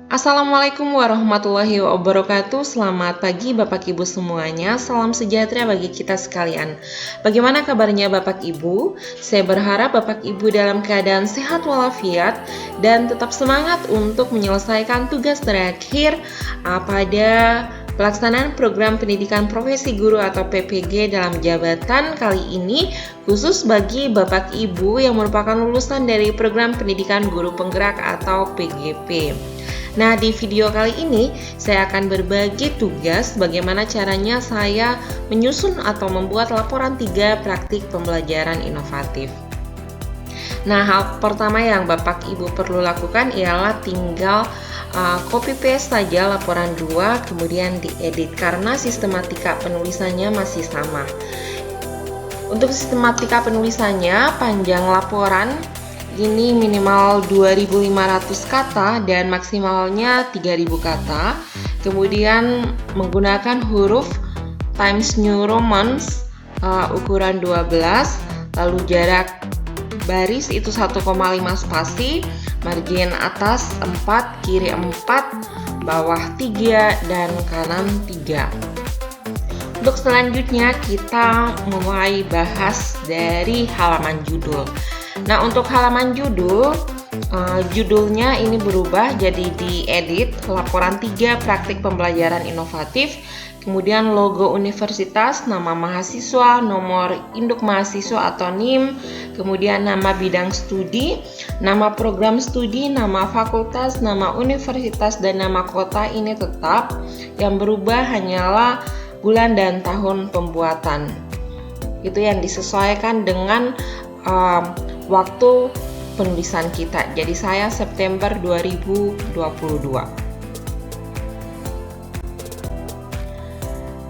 Assalamualaikum warahmatullahi wabarakatuh. Selamat pagi Bapak Ibu semuanya. Salam sejahtera bagi kita sekalian. Bagaimana kabarnya Bapak Ibu? Saya berharap Bapak Ibu dalam keadaan sehat walafiat dan tetap semangat untuk menyelesaikan tugas terakhir pada pelaksanaan program pendidikan profesi guru atau PPG dalam jabatan kali ini, khusus bagi Bapak Ibu yang merupakan lulusan dari program pendidikan guru penggerak atau PGP. Nah, di video kali ini saya akan berbagi tugas bagaimana caranya saya menyusun atau membuat laporan 3 praktik pembelajaran inovatif. Nah, hal pertama yang Bapak Ibu perlu lakukan ialah tinggal copy paste saja laporan 2 kemudian diedit karena sistematika penulisannya masih sama. Untuk sistematika penulisannya, panjang laporan ini minimal 2500 kata dan maksimalnya 3000 kata. Kemudian menggunakan huruf Times New Roman ukuran 12, lalu jarak baris itu 1,5 spasi, margin atas 4, kiri 4, bawah 3, dan kanan 3. Untuk selanjutnya kita mulai bahas dari halaman judul. Nah, untuk halaman judul, judulnya ini berubah jadi diedit, laporan 3 praktik pembelajaran inovatif, kemudian logo universitas, nama mahasiswa, nomor induk mahasiswa atau NIM, kemudian nama bidang studi, nama program studi, nama fakultas, nama universitas, dan nama kota ini tetap. Yang berubah hanyalah bulan dan tahun pembuatan. Itu yang disesuaikan dengan waktu penulisan kita. Jadi saya September 2022.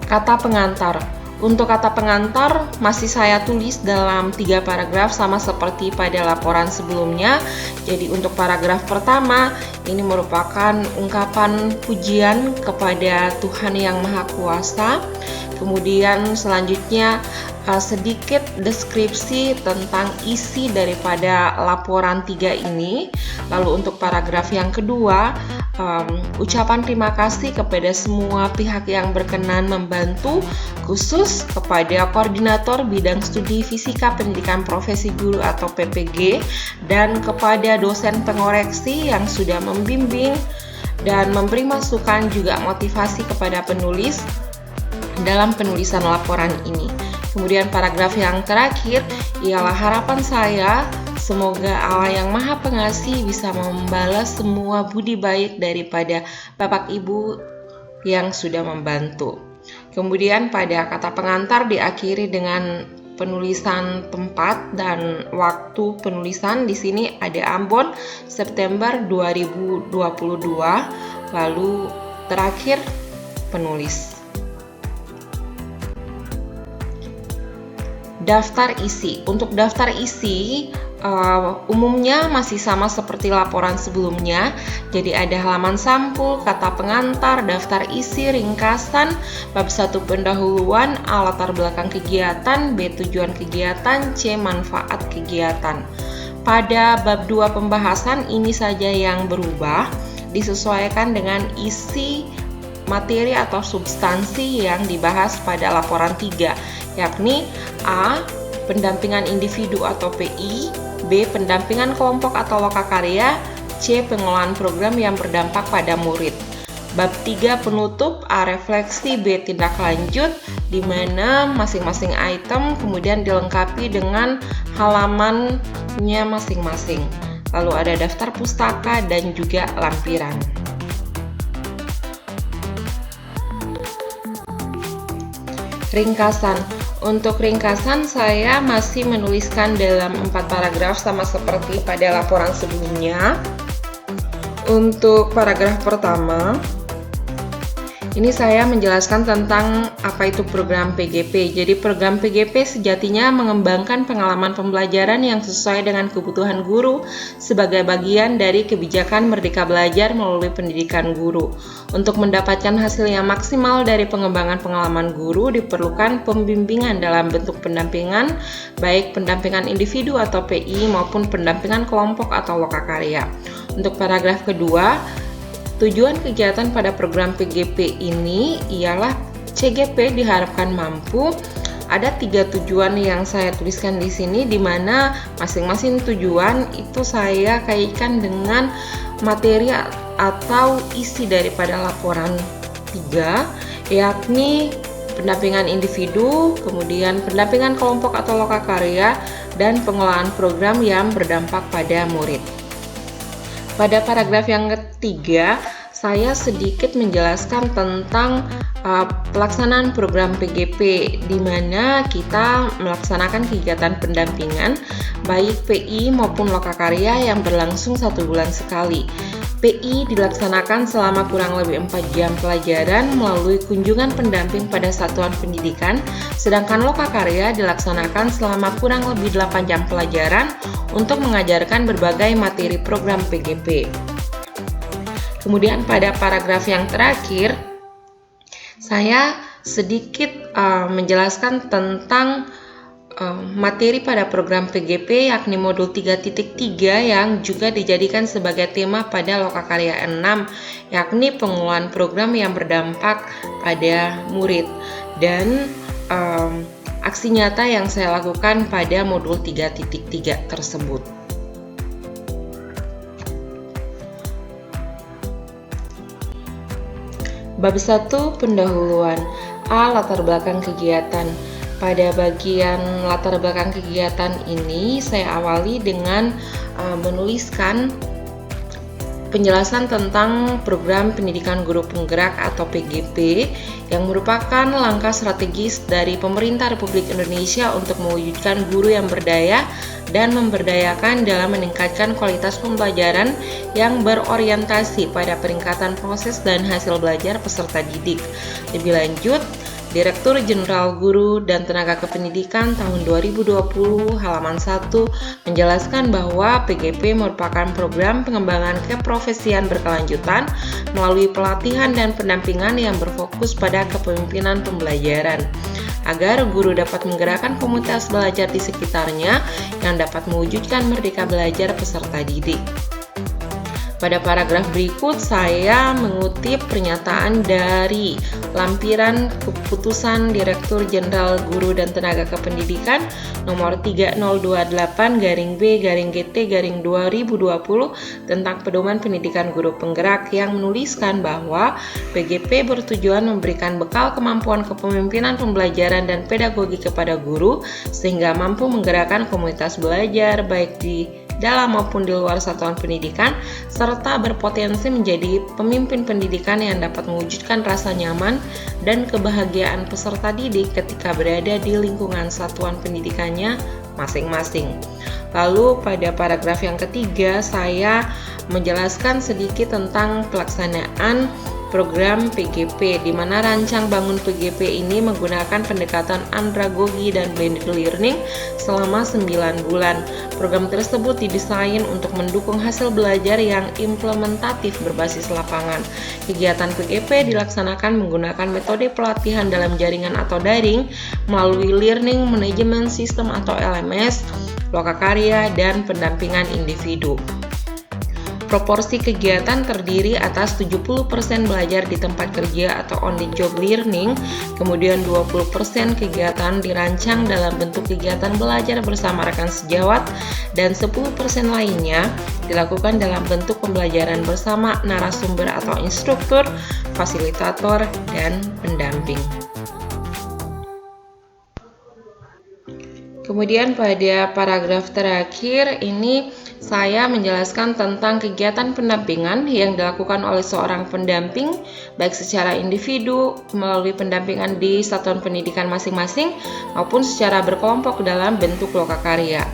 Kata pengantar. Untuk kata pengantar masih saya tulis dalam 3 paragraf sama seperti pada laporan sebelumnya. Jadi untuk paragraf pertama ini merupakan ungkapan pujian kepada Tuhan Yang Maha Kuasa. Kemudian selanjutnya sedikit deskripsi tentang isi daripada laporan 3 ini. Lalu untuk paragraf yang kedua, ucapan terima kasih kepada semua pihak yang berkenan membantu, khusus kepada koordinator bidang studi fisika pendidikan profesi guru atau PPG dan kepada dosen pengoreksi yang sudah membimbing dan memberi masukan juga motivasi kepada penulis dalam penulisan laporan ini. Kemudian paragraf yang terakhir ialah harapan saya semoga Allah yang Maha Pengasih bisa membalas semua budi baik daripada Bapak Ibu yang sudah membantu. Kemudian pada kata pengantar diakhiri dengan penulisan tempat dan waktu penulisan. Di sini ada Ambon September 2022, lalu terakhir penulis. Daftar isi. Untuk daftar isi umumnya masih sama seperti laporan sebelumnya. Jadi ada halaman sampul, kata pengantar, daftar isi, ringkasan, bab 1 pendahuluan, A latar belakang kegiatan, B tujuan kegiatan, C manfaat kegiatan. Pada bab 2 pembahasan ini saja yang berubah, disesuaikan dengan isi materi atau substansi yang dibahas pada laporan 3, yakni A. pendampingan individu atau PI, B. pendampingan kelompok atau lokakarya, C. pengolahan program yang berdampak pada murid. Bab 3 penutup, A. refleksi, B. tindak lanjut, di mana masing-masing item kemudian dilengkapi dengan halamannya masing-masing. Lalu ada daftar pustaka dan juga lampiran. Ringkasan. Untuk ringkasan saya masih menuliskan dalam 4 paragraf sama seperti pada laporan sebelumnya. Untuk paragraf pertama, ini saya menjelaskan tentang apa itu program PGP. Jadi program PGP sejatinya mengembangkan pengalaman pembelajaran yang sesuai dengan kebutuhan guru sebagai bagian dari kebijakan Merdeka Belajar melalui pendidikan guru. Untuk mendapatkan hasil yang maksimal dari pengembangan pengalaman guru diperlukan pembimbingan dalam bentuk pendampingan, baik pendampingan individu atau PI maupun pendampingan kelompok atau lokakarya. Untuk paragraf kedua, Tujuan kegiatan pada program PGP ini ialah CGP diharapkan mampu. Ada 3 tujuan yang saya tuliskan di sini, di mana masing-masing tujuan itu saya kaitkan dengan materi atau isi daripada laporan 3, yakni pendampingan individu, kemudian pendampingan kelompok atau lokakarya, dan pengelolaan program yang berdampak pada murid. Pada paragraf yang ketiga, saya sedikit menjelaskan tentang pelaksanaan program PGP, di mana kita melaksanakan kegiatan pendampingan baik PI maupun lokakarya yang berlangsung 1 bulan sekali. PI dilaksanakan selama kurang lebih 4 jam pelajaran melalui kunjungan pendamping pada satuan pendidikan, sedangkan lokakarya dilaksanakan selama kurang lebih 8 jam pelajaran untuk mengajarkan berbagai materi program PGP. Kemudian pada paragraf yang terakhir, saya sedikit menjelaskan tentang materi pada program PGP, yakni modul 3.3 yang juga dijadikan sebagai tema pada lokakarya 6, yakni pengelolaan program yang berdampak pada murid, dan aksi nyata yang saya lakukan pada modul 3.3 tersebut. Bab 1, pendahuluan. A. Latar belakang kegiatan. Pada bagian latar belakang kegiatan ini, saya awali dengan menuliskan penjelasan tentang program pendidikan guru penggerak atau PGP yang merupakan langkah strategis dari pemerintah Republik Indonesia untuk mewujudkan guru yang berdaya dan memberdayakan dalam meningkatkan kualitas pembelajaran yang berorientasi pada peningkatan proses dan hasil belajar peserta didik. Lebih lanjut, Direktur Jenderal Guru dan Tenaga Kependidikan tahun 2020 halaman 1 menjelaskan bahwa PGP merupakan program pengembangan keprofesian berkelanjutan melalui pelatihan dan pendampingan yang berfokus pada kepemimpinan pembelajaran, agar guru dapat menggerakkan komunitas belajar di sekitarnya yang dapat mewujudkan merdeka belajar peserta didik. Pada paragraf berikut, saya mengutip pernyataan dari lampiran keputusan Direktur Jenderal Guru dan Tenaga Kependidikan nomor 3028-B-GT-2020 tentang pedoman pendidikan guru penggerak yang menuliskan bahwa PGP bertujuan memberikan bekal kemampuan kepemimpinan pembelajaran dan pedagogi kepada guru sehingga mampu menggerakkan komunitas belajar baik di dalam maupun di luar satuan pendidikan, serta berpotensi menjadi pemimpin pendidikan yang dapat mewujudkan rasa nyaman dan kebahagiaan peserta didik ketika berada di lingkungan satuan pendidikannya masing-masing. Lalu pada paragraf yang ketiga, saya menjelaskan sedikit tentang pelaksanaan program PGP, di mana rancang bangun PGP ini menggunakan pendekatan andragogi dan blended learning selama 9 bulan. Program tersebut didesain untuk mendukung hasil belajar yang implementatif berbasis lapangan. Kegiatan PGP dilaksanakan menggunakan metode pelatihan dalam jaringan atau daring melalui Learning Management System atau LMS, lokakarya, dan pendampingan individu. Proporsi kegiatan terdiri atas 70% belajar di tempat kerja atau on the job learning, kemudian 20% kegiatan dirancang dalam bentuk kegiatan belajar bersama rekan sejawat, dan 10% lainnya dilakukan dalam bentuk pembelajaran bersama narasumber atau instruktur, fasilitator, dan pendamping. Kemudian pada paragraf terakhir ini saya menjelaskan tentang kegiatan pendampingan yang dilakukan oleh seorang pendamping baik secara individu melalui pendampingan di satuan pendidikan masing-masing maupun secara berkelompok dalam bentuk lokakarya.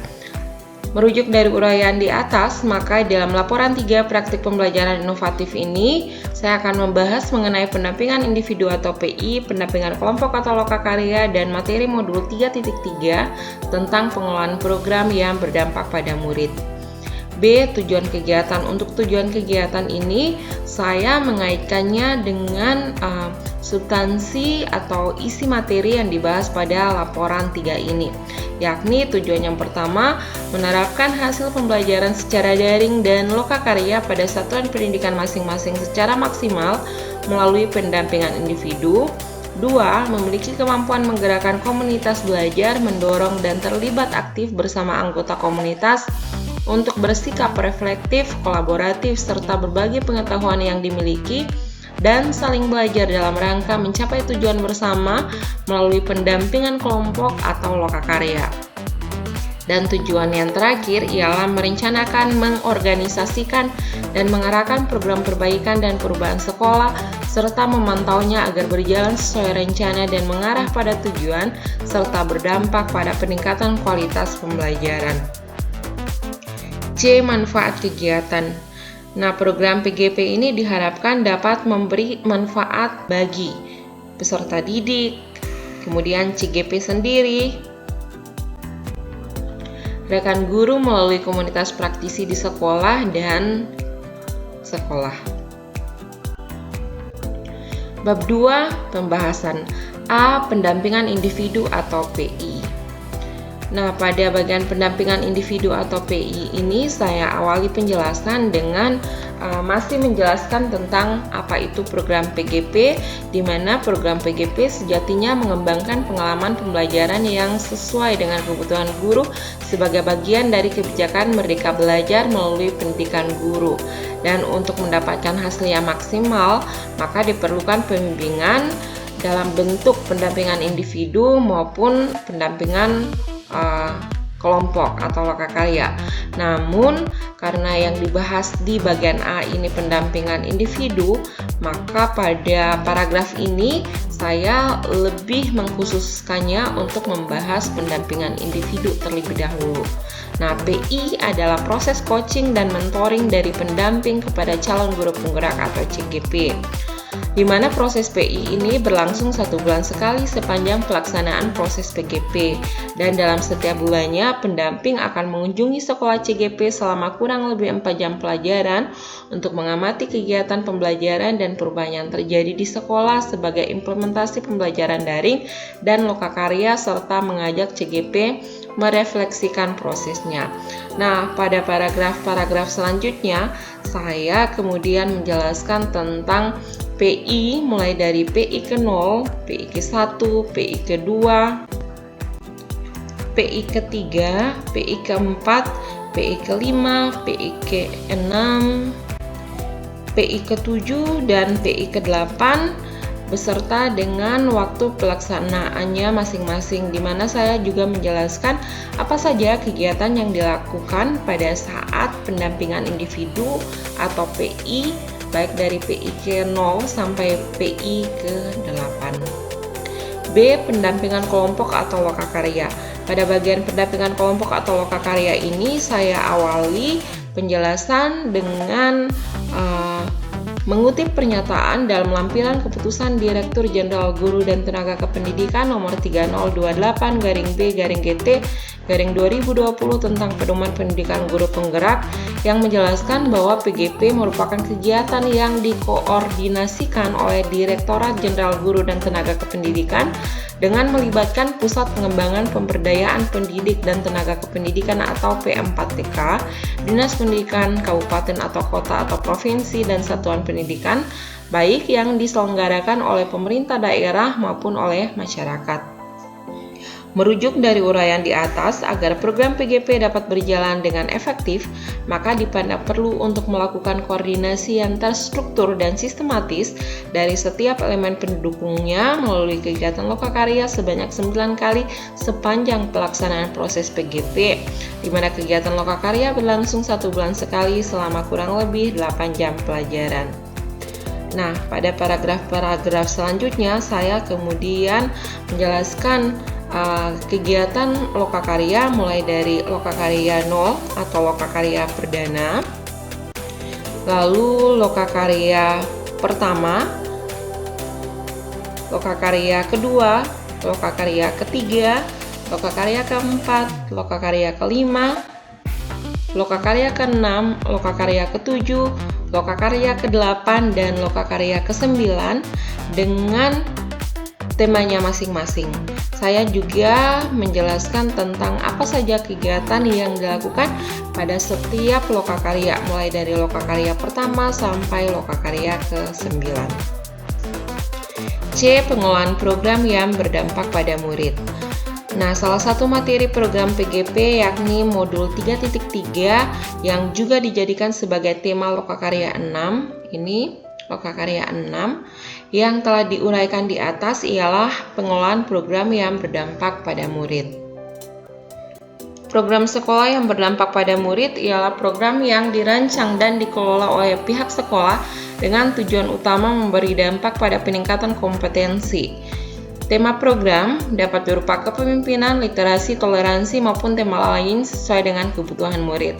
Merujuk dari uraian di atas, maka dalam laporan 3 praktik pembelajaran inovatif ini, saya akan membahas mengenai pendampingan individu atau PI, pendampingan kelompok atau lokakarya, dan materi modul 3.3 tentang pengelolaan program yang berdampak pada murid. B. Tujuan kegiatan. Untuk tujuan kegiatan ini saya mengaitkannya dengan substansi atau isi materi yang dibahas pada laporan 3 ini, yakni tujuan yang pertama menerapkan hasil pembelajaran secara daring dan lokakarya pada satuan pendidikan masing-masing secara maksimal melalui pendampingan individu. 2. Memiliki kemampuan menggerakkan komunitas belajar, mendorong dan terlibat aktif bersama anggota komunitas untuk bersikap reflektif, kolaboratif, serta berbagi pengetahuan yang dimiliki dan saling belajar dalam rangka mencapai tujuan bersama melalui pendampingan kelompok atau lokakarya. Dan tujuan yang terakhir ialah merencanakan, mengorganisasikan, dan mengarahkan program perbaikan dan perubahan sekolah, serta memantaunya agar berjalan sesuai rencana dan mengarah pada tujuan, serta berdampak pada peningkatan kualitas pembelajaran. C. Manfaat kegiatan. Nah, program PGP ini diharapkan dapat memberi manfaat bagi peserta didik, kemudian CGP sendiri, rekan guru melalui komunitas praktisi di sekolah dan sekolah. Bab 2, pembahasan. A. Pendampingan individu atau PI. Nah, pada bagian pendampingan individu atau PI ini saya awali penjelasan dengan masih menjelaskan tentang apa itu program PGP, di mana program PGP sejatinya mengembangkan pengalaman pembelajaran yang sesuai dengan kebutuhan guru sebagai bagian dari kebijakan Merdeka Belajar melalui pendidikan guru. Dan untuk mendapatkan hasil yang maksimal, maka diperlukan pembimbingan dalam bentuk pendampingan individu maupun pendampingan kelompok atau lokakarya. Namun karena yang dibahas di bagian A ini pendampingan individu, maka pada paragraf ini saya lebih mengkhususkannya untuk membahas pendampingan individu terlebih dahulu. Nah, PI adalah proses coaching dan mentoring dari pendamping kepada calon guru penggerak atau CGP, di mana proses PI ini berlangsung 1 bulan sekali sepanjang pelaksanaan proses PGP, dan dalam setiap bulannya pendamping akan mengunjungi sekolah CGP selama kurang lebih 4 jam pelajaran untuk mengamati kegiatan pembelajaran dan perubahan yang terjadi di sekolah sebagai implementasi pembelajaran daring dan lokakarya, serta mengajak CGP merefleksikan prosesnya. Nah, pada paragraf-paragraf selanjutnya saya kemudian menjelaskan tentang PI mulai dari PI ke-0, PI ke-1, PI ke-2, PI ke-3, PI ke-4, PI ke-5, PI ke-6, PI ke-7, dan PI ke-8 beserta dengan waktu pelaksanaannya masing-masing, di mana saya juga menjelaskan apa saja kegiatan yang dilakukan pada saat pendampingan individu atau PI, baik dari PI ke-0 sampai PI ke-8. B. Pendampingan kelompok atau lokakarya. Pada bagian pendampingan kelompok atau lokakarya ini saya awali penjelasan dengan mengutip pernyataan dalam lampiran keputusan Direktur Jenderal Guru dan Tenaga Kependidikan nomor 3028/B/GT/2020 tentang pedoman pendidikan guru penggerak yang menjelaskan bahwa PGP merupakan kegiatan yang dikoordinasikan oleh Direktorat Jenderal Guru dan Tenaga Kependidikan dengan melibatkan Pusat Pengembangan Pemberdayaan Pendidik dan Tenaga Kependidikan atau P4TK, Dinas Pendidikan Kabupaten atau Kota atau Provinsi, dan Satuan Pendidikan, baik yang diselenggarakan oleh pemerintah daerah maupun oleh masyarakat. Merujuk dari uraian di atas, agar program PGP dapat berjalan dengan efektif, maka dipandang perlu untuk melakukan koordinasi yang terstruktur dan sistematis dari setiap elemen pendukungnya melalui kegiatan lokakarya sebanyak 9 kali sepanjang pelaksanaan proses PGP, di mana kegiatan lokakarya berlangsung 1 bulan sekali selama kurang lebih 8 jam pelajaran. Nah, pada paragraf-paragraf selanjutnya saya kemudian menjelaskan kegiatan lokakarya mulai dari lokakarya 0 atau lokakarya perdana, lalu lokakarya pertama, lokakarya kedua, lokakarya ketiga, lokakarya keempat, lokakarya kelima, lokakarya ke-6, lokakarya ke-7, lokakarya ke-8, dan lokakarya ke-9 dengan temanya masing-masing. Saya juga menjelaskan tentang apa saja kegiatan yang dilakukan pada setiap lokakarya, mulai dari lokakarya pertama sampai lokakarya ke-9. C. Pengelolaan program yang berdampak pada murid. Nah, salah satu materi program PGP yakni modul 3.3 yang juga dijadikan sebagai tema lokakarya 6, ini lokakarya 6 yang telah diuraikan di atas ialah pengelolaan program yang berdampak pada murid. Program sekolah yang berdampak pada murid ialah program yang dirancang dan dikelola oleh pihak sekolah dengan tujuan utama memberi dampak pada peningkatan kompetensi. Tema program dapat berupa kepemimpinan, literasi, toleransi, maupun tema lain sesuai dengan kebutuhan murid.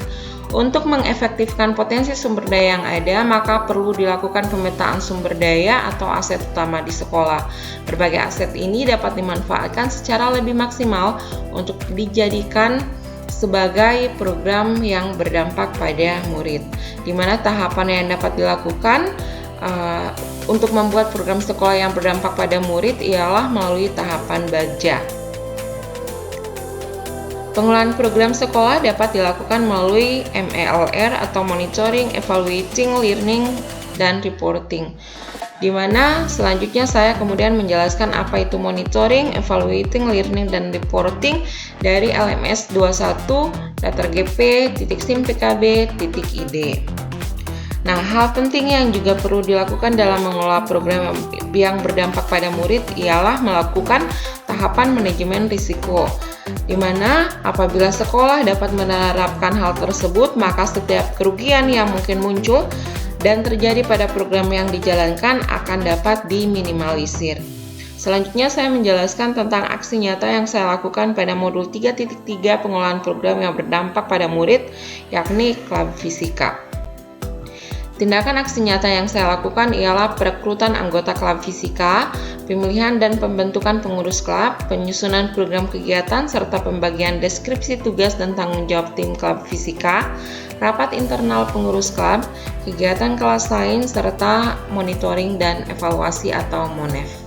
Untuk mengefektifkan potensi sumber daya yang ada, maka perlu dilakukan pemetaan sumber daya atau aset utama di sekolah. Berbagai aset ini dapat dimanfaatkan secara lebih maksimal untuk dijadikan sebagai program yang berdampak pada murid, di mana tahapan yang dapat dilakukan untuk membuat program sekolah yang berdampak pada murid ialah melalui tahapan Bagja. Pengelolaan program sekolah dapat dilakukan melalui MELR atau Monitoring, Evaluating, Learning, dan Reporting. Di mana selanjutnya saya kemudian menjelaskan apa itu monitoring, evaluating, learning, dan reporting dari LMS 21, datergp.sim.pkb.id. Nah, hal penting yang juga perlu dilakukan dalam mengelola program yang berdampak pada murid ialah melakukan tahapan manajemen risiko, di mana apabila sekolah dapat menerapkan hal tersebut, maka setiap kerugian yang mungkin muncul dan terjadi pada program yang dijalankan akan dapat diminimalisir. Selanjutnya saya menjelaskan tentang aksi nyata yang saya lakukan pada modul 3.3 pengelolaan program yang berdampak pada murid, yakni klub fisika. Tindakan aksi nyata yang saya lakukan ialah perekrutan anggota klub fisika, pemilihan dan pembentukan pengurus klub, penyusunan program kegiatan, serta pembagian deskripsi tugas dan tanggung jawab tim klub fisika, rapat internal pengurus klub, kegiatan kelas lain, serta monitoring dan evaluasi atau MONEV.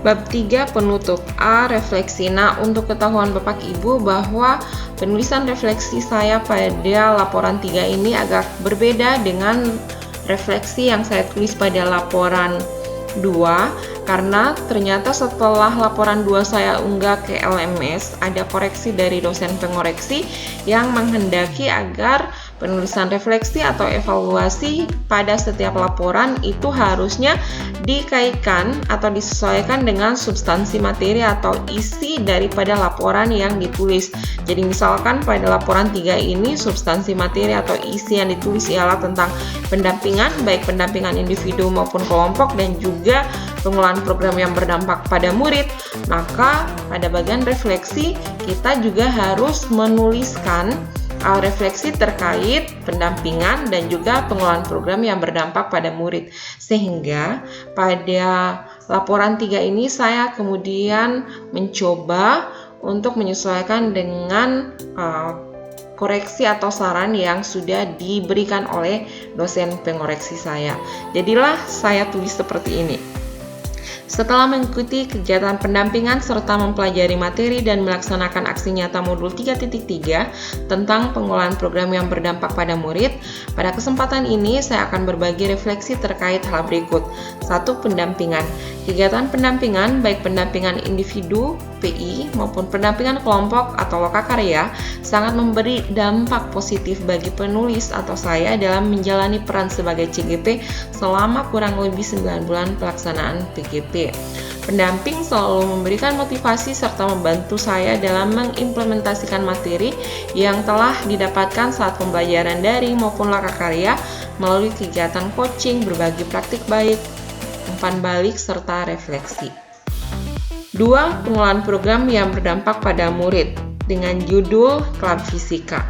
Bab 3 penutup. A. Refleksi. Nah, untuk ketahuan Bapak Ibu bahwa penulisan refleksi saya pada laporan 3 ini agak berbeda dengan refleksi yang saya tulis pada laporan 2, karena ternyata setelah laporan 2 saya unggah ke LMS, ada koreksi dari dosen pengoreksi yang menghendaki agar penulisan refleksi atau evaluasi pada setiap laporan itu harusnya dikaitkan atau disesuaikan dengan substansi materi atau isi daripada laporan yang ditulis. Jadi misalkan pada laporan 3 ini substansi materi atau isi yang ditulis ialah tentang pendampingan, baik pendampingan individu maupun kelompok, dan juga pengelolaan program yang berdampak pada murid, maka pada bagian refleksi kita juga harus menuliskan refleksi terkait pendampingan dan juga pengelolaan program yang berdampak pada murid. Sehingga pada laporan 3 ini saya kemudian mencoba untuk menyesuaikan dengan koreksi atau saran yang sudah diberikan oleh dosen pengoreksi saya. Jadilah saya tulis seperti ini. Setelah mengikuti kegiatan pendampingan serta mempelajari materi dan melaksanakan aksi nyata modul 3.3 tentang pengelolaan program yang berdampak pada murid, pada kesempatan ini saya akan berbagi refleksi terkait hal berikut. 1. Pendampingan. Kegiatan pendampingan, baik pendampingan individu, PI, maupun pendampingan kelompok atau lokakarya, sangat memberi dampak positif bagi penulis atau saya dalam menjalani peran sebagai CGP selama kurang lebih 9 bulan pelaksanaan PGP. Pendamping selalu memberikan motivasi serta membantu saya dalam mengimplementasikan materi yang telah didapatkan saat pembelajaran daring maupun lokakarya melalui kegiatan coaching, berbagi praktik baik, umpan balik, serta refleksi. 2. Pengelolaan program yang berdampak pada murid dengan judul Klub Fisika.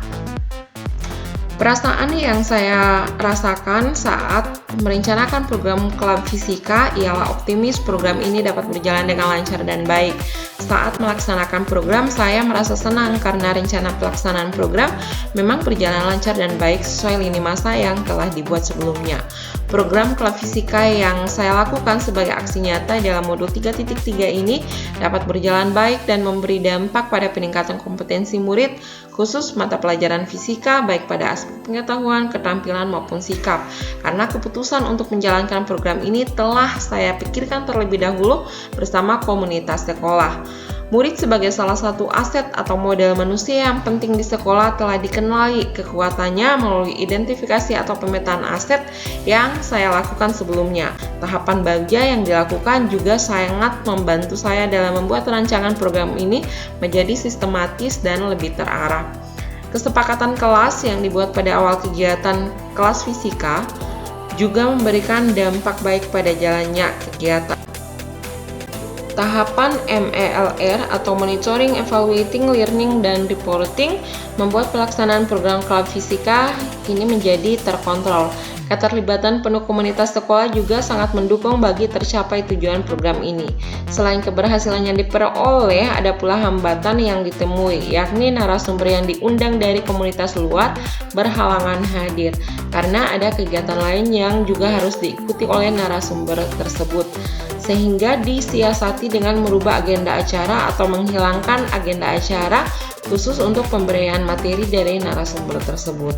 Perasaan yang saya rasakan saat merencanakan program klub fisika ialah optimis program ini dapat berjalan dengan lancar dan baik. Saat melaksanakan program, saya merasa senang karena rencana pelaksanaan program memang berjalan lancar dan baik sesuai lini masa yang telah dibuat sebelumnya. Program klub fisika yang saya lakukan sebagai aksi nyata dalam modul 3.3 ini dapat berjalan baik dan memberi dampak pada peningkatan kompetensi murid, khusus mata pelajaran fisika baik pada aspek pengetahuan, keterampilan maupun sikap. Karena keputusan untuk menjalankan program ini telah saya pikirkan terlebih dahulu bersama komunitas sekolah. Murid sebagai salah satu aset atau model manusia yang penting di sekolah telah dikenali kekuatannya melalui identifikasi atau pemetaan aset yang saya lakukan sebelumnya. Tahapan baja yang dilakukan juga sangat membantu saya dalam membuat rancangan program ini menjadi sistematis dan lebih terarah. Kesepakatan kelas yang dibuat pada awal kegiatan kelas fisika juga memberikan dampak baik pada jalannya kegiatan. Tahapan MELR atau Monitoring, Evaluating, Learning, dan Reporting membuat pelaksanaan program klub fisika ini menjadi terkontrol. Keterlibatan penuh komunitas sekolah juga sangat mendukung bagi tercapai tujuan program ini. Selain keberhasilan yang diperoleh, ada pula hambatan yang ditemui, yakni narasumber yang diundang dari komunitas luar berhalangan hadir, karena ada kegiatan lain yang juga harus diikuti oleh narasumber tersebut, sehingga disiasati dengan merubah agenda acara atau menghilangkan agenda acara khusus untuk pemberian materi dari narasumber tersebut.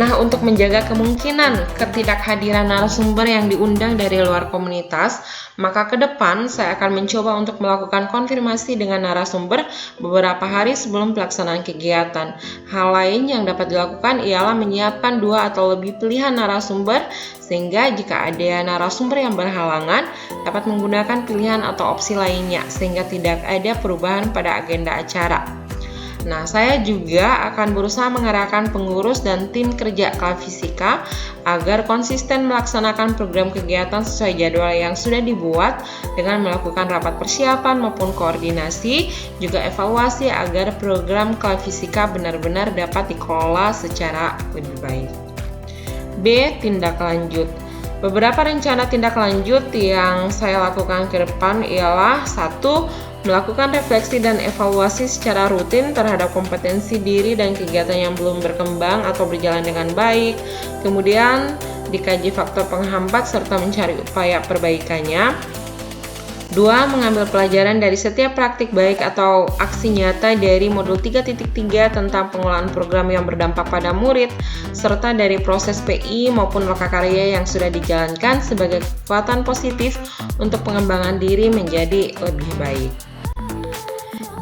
Nah, untuk menjaga kemungkinan ketidakhadiran narasumber yang diundang dari luar komunitas, maka ke depan saya akan mencoba untuk melakukan konfirmasi dengan narasumber beberapa hari sebelum pelaksanaan kegiatan. Hal lain yang dapat dilakukan ialah menyiapkan 2 atau lebih pilihan narasumber, sehingga jika ada narasumber yang berhalangan, dapat menggunakan pilihan atau opsi lainnya, sehingga tidak ada perubahan pada agenda acara. Nah, saya juga akan berusaha mengarahkan pengurus dan tim kerja klub fisika agar konsisten melaksanakan program kegiatan sesuai jadwal yang sudah dibuat dengan melakukan rapat persiapan maupun koordinasi, juga evaluasi agar program klub fisika benar-benar dapat dikelola secara lebih baik. B. Tindak lanjut. Beberapa rencana tindak lanjut yang saya lakukan ke depan ialah 1. Melakukan refleksi dan evaluasi secara rutin terhadap kompetensi diri dan kegiatan yang belum berkembang atau berjalan dengan baik. Kemudian dikaji faktor penghambat serta mencari upaya perbaikannya. 2. Mengambil pelajaran dari setiap praktik baik atau aksi nyata dari modul 3.3 tentang pengolahan program yang berdampak pada murid, serta dari proses PI maupun lokakarya yang sudah dijalankan sebagai kekuatan positif untuk pengembangan diri menjadi lebih baik.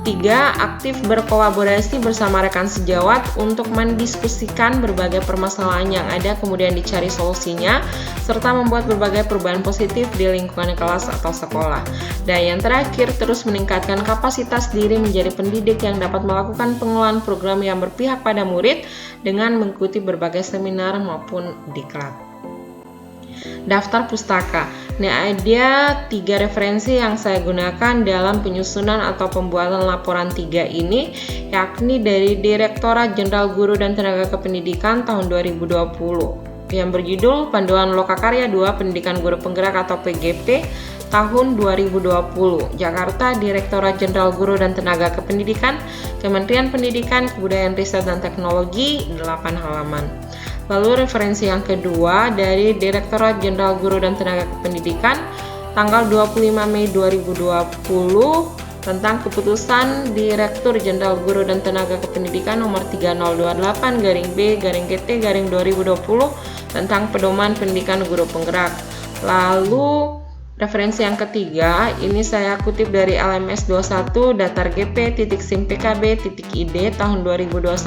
3. Aktif berkolaborasi bersama rekan sejawat untuk mendiskusikan berbagai permasalahan yang ada kemudian dicari solusinya, serta membuat berbagai perubahan positif di lingkungan kelas atau sekolah. Dan yang terakhir, terus meningkatkan kapasitas diri menjadi pendidik yang dapat melakukan pengelolaan program yang berpihak pada murid dengan mengikuti berbagai seminar maupun diklat. Daftar pustaka. Nah, ada 3 referensi yang saya gunakan dalam penyusunan atau pembuatan laporan 3 ini, yakni dari Direktorat Jenderal Guru dan Tenaga Kependidikan tahun 2020 yang berjudul Panduan Lokakarya 2 Pendidikan Guru Penggerak atau PGP tahun 2020, Jakarta, Direktorat Jenderal Guru dan Tenaga Kependidikan, Kementerian Pendidikan, Kebudayaan, Riset dan Teknologi, 8 halaman. Lalu referensi yang kedua dari Direktorat Jenderal Guru dan Tenaga Kependidikan tanggal 25 Mei 2020 tentang keputusan Direktur Jenderal Guru dan Tenaga Kependidikan nomor 3028-B-GT-2020 tentang pedoman pendidikan guru penggerak. Lalu referensi yang ketiga, ini saya kutip dari LMS 21 datar gp.sim.pkb.id tahun 2021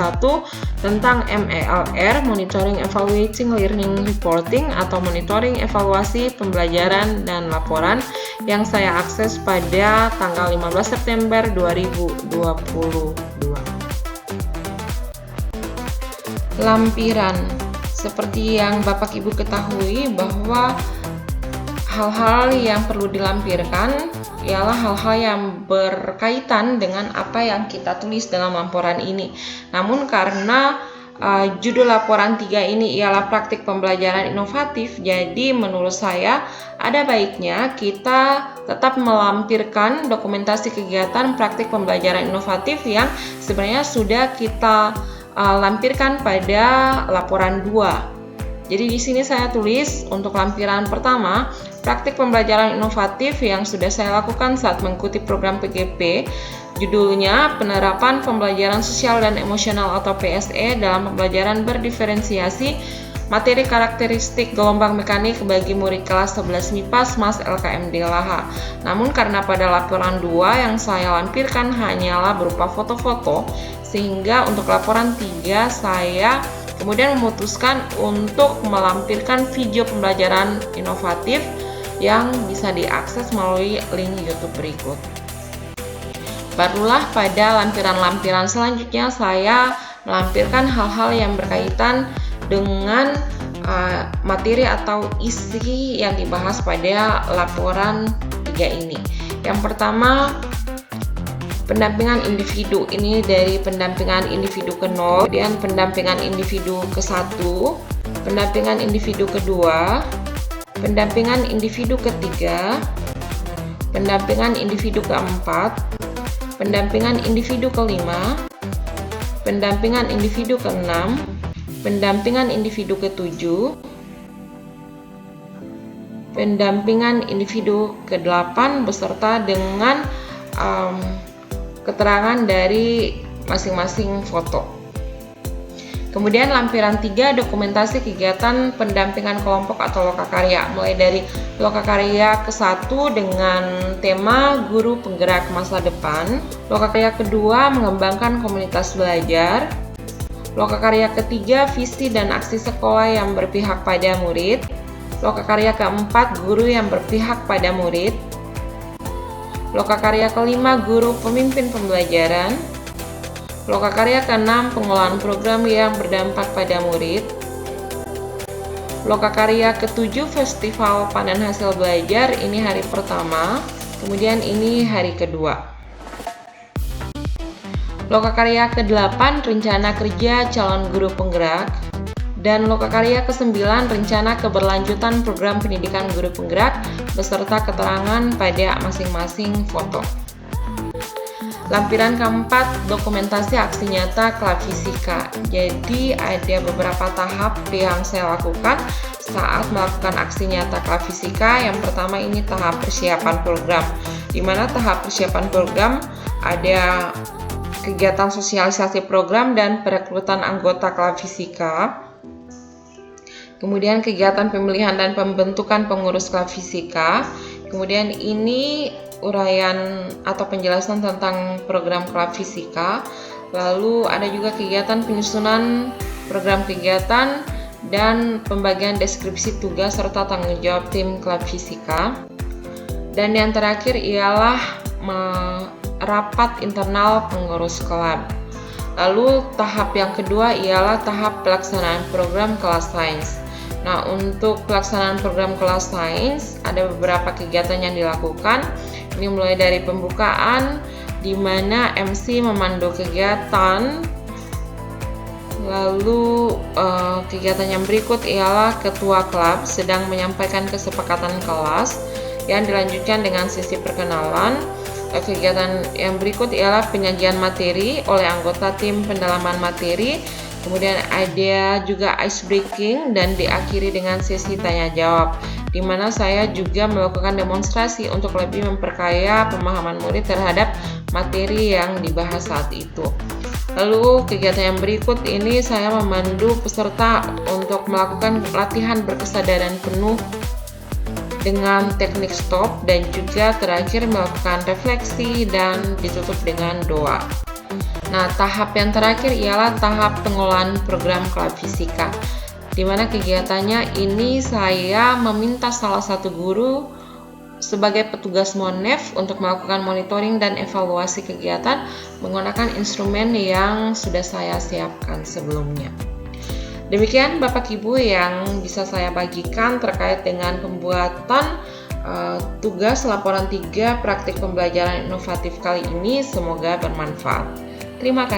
tentang MELR, Monitoring, Evaluating, Learning, Reporting atau Monitoring, Evaluasi, Pembelajaran, dan Laporan yang saya akses pada tanggal 15 September 2022. Lampiran. Seperti yang Bapak Ibu ketahui bahwa hal-hal yang perlu dilampirkan ialah hal-hal yang berkaitan dengan apa yang kita tulis dalam laporan ini. Namun karena judul laporan 3 ini ialah praktik pembelajaran inovatif, jadi menurut saya ada baiknya kita tetap melampirkan dokumentasi kegiatan praktik pembelajaran inovatif yang sebenarnya sudah kita lampirkan pada laporan 2. Jadi di sini saya tulis untuk lampiran pertama, praktik pembelajaran inovatif yang sudah saya lakukan saat mengikuti program PGP. Judulnya Penerapan Pembelajaran Sosial dan Emosional atau PSE dalam Pembelajaran Berdiferensiasi Materi Karakteristik Gelombang Mekanik bagi murid kelas 11 MIPA SMAS LKMD Laha. Namun karena pada laporan 2 yang saya lampirkan hanyalah berupa foto-foto, sehingga untuk laporan 3 saya kemudian memutuskan untuk melampirkan video pembelajaran inovatif yang bisa diakses melalui link YouTube berikut. Barulah pada lampiran-lampiran selanjutnya saya melampirkan hal-hal yang berkaitan dengan materi atau isi yang dibahas pada laporan 3 ini. Yang pertama, pendampingan individu. Ini dari pendampingan individu ke-0, kemudian pendampingan individu ke-1, pendampingan individu ke-2, pendampingan individu ke-3, pendampingan individu ke-4, pendampingan individu ke-5, pendampingan individu ke-6, pendampingan individu ke-7, pendampingan individu ke-8 beserta dengan keterangan dari masing-masing foto. Kemudian lampiran 3, dokumentasi kegiatan pendampingan kelompok atau lokakarya, mulai dari lokakarya ke-1 dengan tema guru penggerak masa depan, lokakarya ke-2 mengembangkan komunitas belajar, lokakarya ke-3 visi dan aksi sekolah yang berpihak pada murid, lokakarya ke-4 guru yang berpihak pada murid, lokakarya ke-5 guru pemimpin pembelajaran, lokakarya ke-6 pengelolaan program yang berdampak pada murid, lokakarya ke-7 festival panen hasil belajar, ini hari pertama, kemudian ini hari kedua. Lokakarya ke-8 rencana kerja calon guru penggerak, dan lokakarya ke-9 rencana keberlanjutan program pendidikan guru penggerak beserta keterangan pada masing-masing foto. Lampiran keempat, dokumentasi aksi nyata KLAB Fisika. Jadi ada beberapa tahap yang saya lakukan saat melakukan aksi nyata KLAB Fisika. Yang pertama ini tahap persiapan program, di mana tahap persiapan program ada kegiatan sosialisasi program dan perekrutan anggota KLAB Fisika. Kemudian kegiatan pemilihan dan pembentukan pengurus KLAB Fisika. Kemudian ini uraian atau penjelasan tentang program KLAB Fisika. Lalu ada juga kegiatan penyusunan program kegiatan dan pembagian deskripsi tugas serta tanggung jawab tim KLAB Fisika. Dan yang terakhir ialah rapat internal pengurus KLAB. Lalu tahap yang kedua ialah tahap pelaksanaan program kelas sains. Nah, untuk pelaksanaan program kelas sains ada beberapa kegiatan yang dilakukan. Ini mulai dari pembukaan, di mana MC memandu kegiatan. Lalu kegiatan yang berikut ialah ketua klub sedang menyampaikan kesepakatan kelas yang dilanjutkan dengan sesi perkenalan. Kegiatan yang berikut ialah penyajian materi oleh anggota tim pendalaman materi. Kemudian ada juga ice breaking dan diakhiri dengan sesi tanya jawab, di mana saya juga melakukan demonstrasi untuk lebih memperkaya pemahaman murid terhadap materi yang dibahas saat itu. Lalu kegiatan yang berikut ini saya memandu peserta untuk melakukan latihan berkesadaran penuh dengan teknik stop, dan juga terakhir melakukan refleksi dan ditutup dengan doa. Nah, tahap yang terakhir ialah tahap pengelolaan program KLAB Fisika, di mana kegiatannya ini saya meminta salah satu guru sebagai petugas Monef untuk melakukan monitoring dan evaluasi kegiatan menggunakan instrumen yang sudah saya siapkan sebelumnya. Demikian Bapak Ibu yang bisa saya bagikan terkait dengan pembuatan tugas laporan 3 praktik pembelajaran inovatif kali ini. Semoga bermanfaat. Terima kasih.